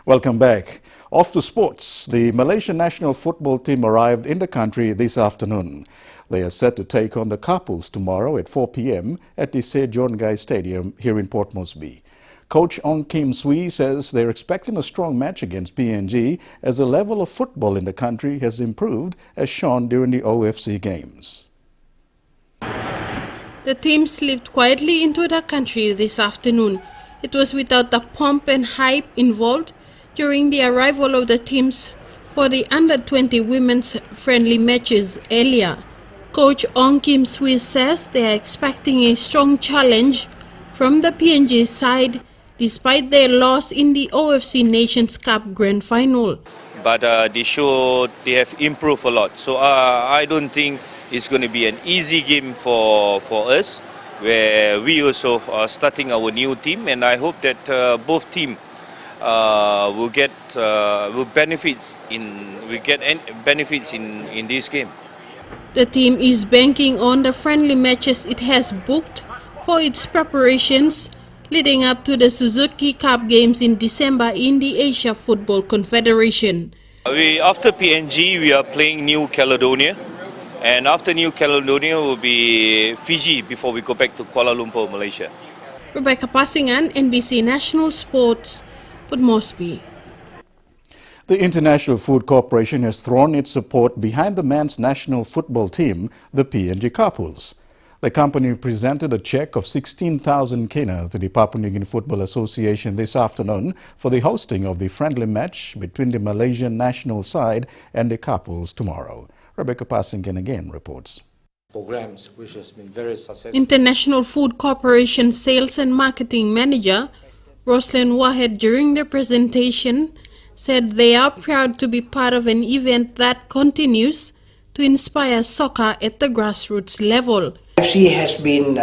Welcome back. Off to sports. The Malaysian national football team arrived in the country this afternoon. They are set to take on the Kapul's tomorrow at 4 p.m. at the Sejong Gai Stadium here in Port Moresby. Coach Ong Kim Swee says they're expecting a strong match against PNG as the level of football in the country has improved as shown during the OFC games. The team slipped quietly into the country this afternoon. It was without the pomp and hype involved during the arrival of the teams for the under-20 women's friendly matches earlier. Coach Ong Kim Swee says they are expecting a strong challenge from the PNG side despite their loss in the OFC Nations Cup Grand Final. But they have improved a lot. So I don't think it's going to be an easy game for us, where we also are starting our new team, and I hope that both teams will get benefits in this game. The team is banking on the friendly matches it has booked for its preparations leading up to the Suzuki Cup games in December in the Asia Football Confederation. After PNG, we are playing New Caledonia, and after New Caledonia will be Fiji before we go back to Kuala Lumpur, Malaysia. Rebecca Passingan, NBC National Sports, Port Moresby. The International Food Corporation has thrown its support behind the men's national football team, the PNG Kapul's. The company presented a cheque of 16,000 kina to the Papua New Guinea Football Association this afternoon for the hosting of the friendly match between the Malaysian national side and the Kapul's tomorrow. Rebecca Passingan again reports. Programs which has been very successful. International Food Corporation Sales and Marketing Manager Roslan Wahed during the presentation said they are proud to be part of an event that continues to inspire soccer at the grassroots level. FC has been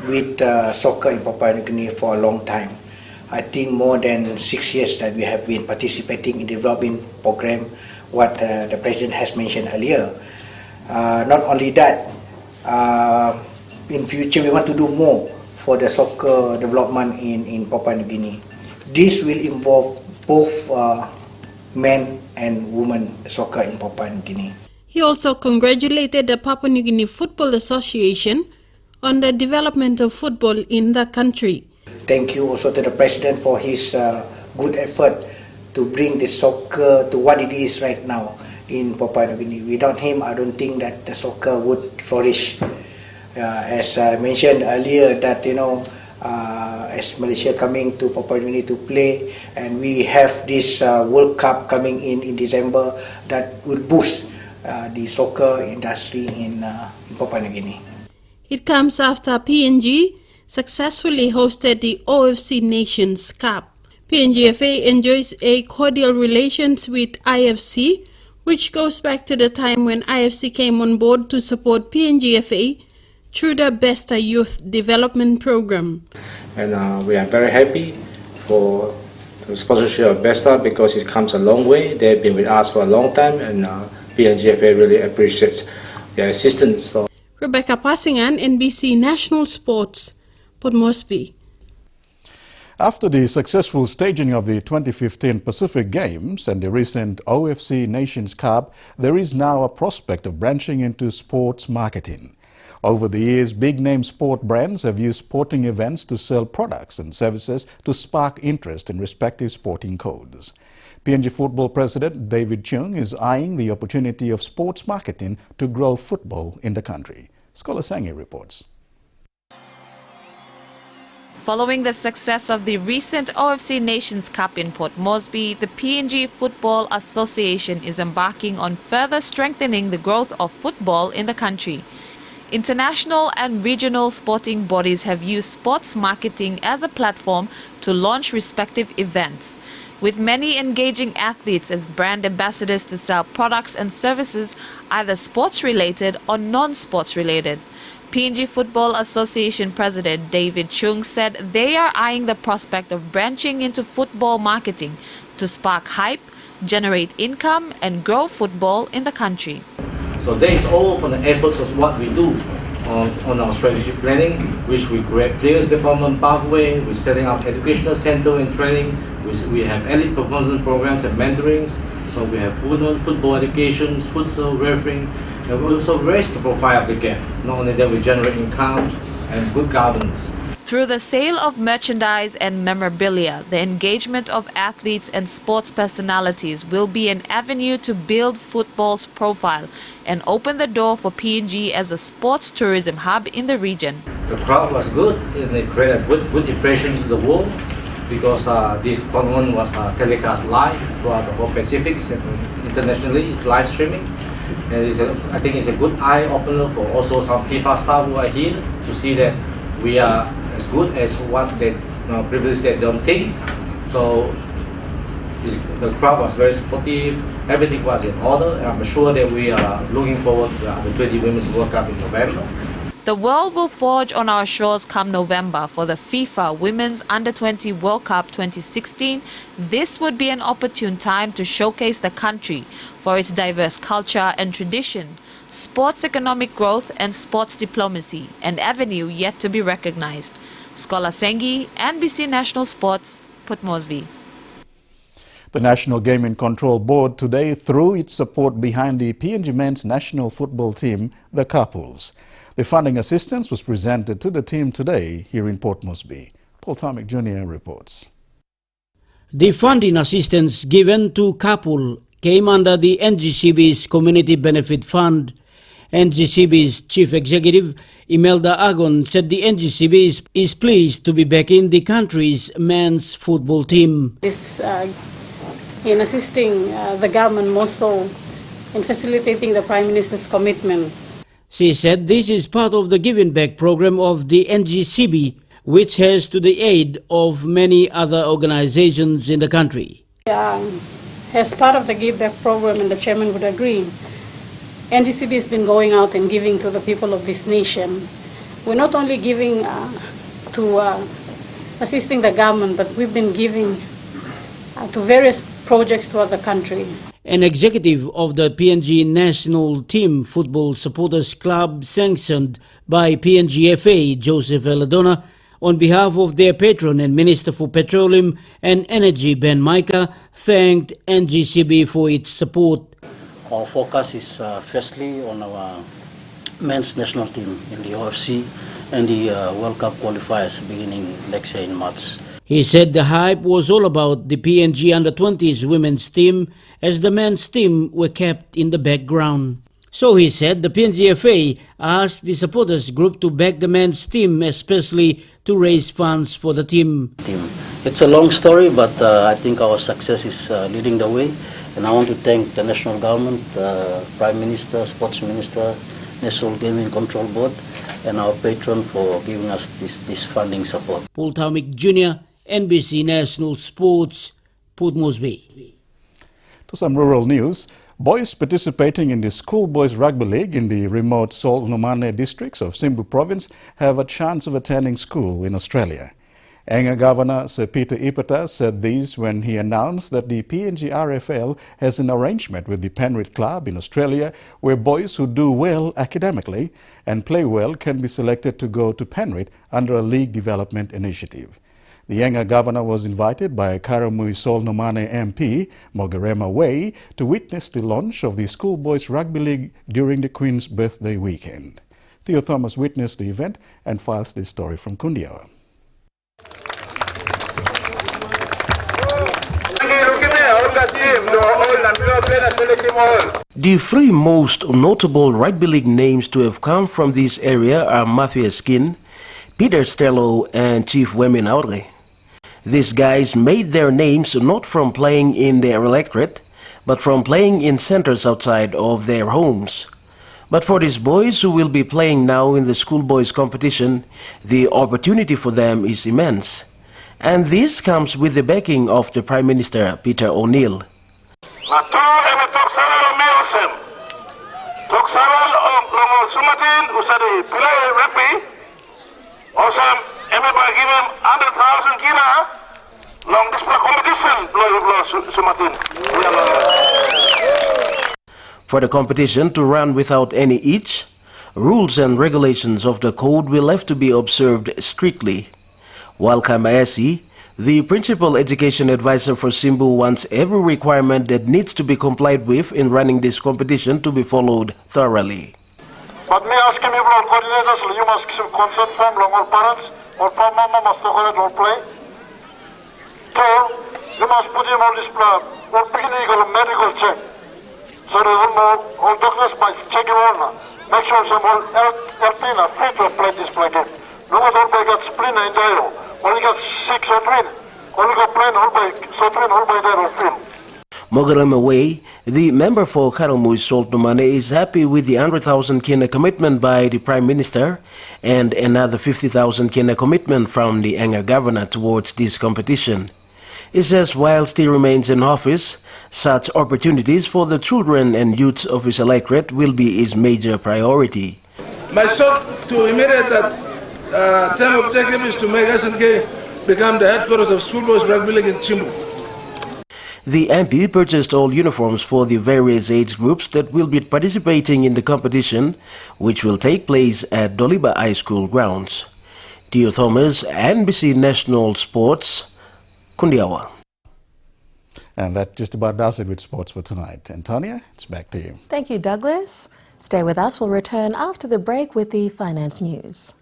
with soccer in Papua New Guinea for a long time. I think more than 6 years that we have been participating in developing program what the President has mentioned earlier. Not only that, in future we want to do more for the soccer development in Papua New Guinea. This will involve both men and women soccer in Papua New Guinea. He also congratulated the Papua New Guinea Football Association on the development of football in the country. Thank you also to the President for his good effort to bring the soccer to what it is right now in Papua New Guinea. Without him, I don't think that the soccer would flourish. As I mentioned earlier, that as Malaysia coming to Papua New Guinea to play, and we have this World Cup coming in December, that will boost the soccer industry in Papua New Guinea. It comes after PNG successfully hosted the OFC Nations Cup. PNGFA enjoys a cordial relations with IFC, which goes back to the time when IFC came on board to support PNGFA through the Besta Youth Development Program. And we are very happy for the sponsorship of Besta because it comes a long way. They've been with us for a long time, and PNGFA really appreciates their assistance. So. Rebecca Passingan, NBC National Sports, Port Moresby. After the successful staging of the 2015 Pacific Games and the recent OFC Nations Cup, there is now a prospect of branching into sports marketing. Over the years, big-name sport brands have used sporting events to sell products and services to spark interest in respective sporting codes. PNG Football President David Chung is eyeing the opportunity of sports marketing to grow football in the country. Scholar Sangi reports. Following the success of the recent OFC Nations Cup in Port Moresby, the PNG Football Association is embarking on further strengthening the growth of football in the country. International and regional sporting bodies have used sports marketing as a platform to launch respective events, with many engaging athletes as brand ambassadors to sell products and services either sports-related or non-sports-related. PNG Football Association President David Chung said they are eyeing the prospect of branching into football marketing to spark hype, generate income and grow football in the country. So that is all from the efforts of what we do on our strategic planning, which we create players development pathway, we're setting up educational center and training, we We have elite performance programs and mentorings. So we have football education, futsal, refereeing, and we also raise the profile of the game. Not only that, we generate income and good governance. Through the sale of merchandise and memorabilia, the engagement of athletes and sports personalities will be an avenue to build football's profile and open the door for PNG as a sports tourism hub in the region. The crowd was good and it created good impression to the world because this tournament was telecast live throughout the whole Pacific and internationally, it's live streaming. And I think it's a good eye opener for also some FIFA staff who are here to see that we are as good as what they previously don't think. So the crowd was very supportive, everything was in order, and I'm sure that we are looking forward to the 20 Women's World Cup in November. The world will forge on our shores come November for the FIFA Women's Under-20 World Cup 2016. This would be an opportune time to showcase the country for its diverse culture and tradition, sports economic growth and sports diplomacy, an avenue yet to be recognized. Scholar Sengi, NBC National Sports, Port Moresby. The National Gaming Control Board today threw its support behind the PNG men's national football team, the Couples. The funding assistance was presented to the team today here in Port Moresby. Paul Tomic Jr. reports. The funding assistance given to Couple came under the NGCB's Community Benefit Fund. NGCB's Chief Executive, Imelda Agon, said the NGCB is pleased to be backing the country's men's football team. In assisting the government more so in facilitating the Prime Minister's commitment. She said this is part of the giving back program of the NGCB, which has to the aid of many other organizations in the country. As part of the give back program, and the chairman would agree, NGCB has been going out and giving to the people of this nation. We're not only giving to assisting the government, but we've been giving to various projects throughout the country. An executive of the PNG National Team Football Supporters Club, sanctioned by PNGFA, Joseph Eladona, on behalf of their patron and Minister for Petroleum and Energy, Ben Micah, thanked NGCB for its support. Our focus is firstly on our men's national team in the OFC and the World Cup qualifiers beginning next year in March. He said the hype was all about the PNG Under-20s women's team, as the men's team were kept in the background. So he said the PNGFA asked the supporters group to back the men's team, especially to raise funds for the team. It's a long story, but I think our success is leading the way. And I want to thank the national government, Prime Minister, Sports Minister, National Gaming Control Board, and our patron for giving us this funding support. Paul Tomic Jr., NBC National Sports, Port Moresby. To some rural news, boys participating in the Schoolboys Rugby League in the remote Sol Nomane districts of Simbu Province have a chance of attending school in Australia. Enga Governor Sir Peter Ipata said this when he announced that the PNG RFL has an arrangement with the Penrith Club in Australia where boys who do well academically and play well can be selected to go to Penrith under a league development initiative. The Enga Governor was invited by Karamui Sol Nomane MP, Mogarema Way, to witness the launch of the Schoolboys Rugby League during the Queen's birthday weekend. Theo Thomas witnessed the event and files this story from Kundiawa. The three most notable rugby league names to have come from this area are Matthew Eskin, Peter Stello and Chief Wemin Aure. These guys made their names not from playing in their electorate, but from playing in centers outside of their homes. But for these boys who will be playing now in the schoolboys competition, the opportunity for them is immense. And this comes with the backing of the Prime Minister, Peter O'Neill. Everybody give him 100,000 kina long this competition. For the competition to run without any hitch, rules and regulations of the code will have to be observed strictly. While Kamaesi, The principal education advisor for Simbu wants every requirement that needs to be complied with in running this competition to be followed thoroughly. But me asking you all coordinators, you must give consent form from all parents, or for mama must encourage all play. Two, you must put in all this plan, all beginning of medical check. So that all doctors must check you all now. Make sure some all healthy free to play this play game. No matter all by got spleen and gyro. Only got 6 or 3. Only got plain all by so 3 all by there or film. Mogalam away, the member for Karamui Salt Numane is happy with the 100,000 kina commitment by the Prime Minister and another 50,000 kina commitment from the Anga governor towards this competition. He says whilst he remains in office, such opportunities for the children and youths of his electorate will be his major priority. My thought to immediate that term objective is to make SNK become the headquarters of School Boys Rugby League in Chimbu. The MP purchased all uniforms for the various age groups that will be participating in the competition, which will take place at Doliba High School grounds. Theo Thomas, NBC National Sports, Kundiawa. And that just about does it with sports for tonight. Antonia, it's back to you. Thank you, Douglas. Stay with us. We'll return after the break with the finance news.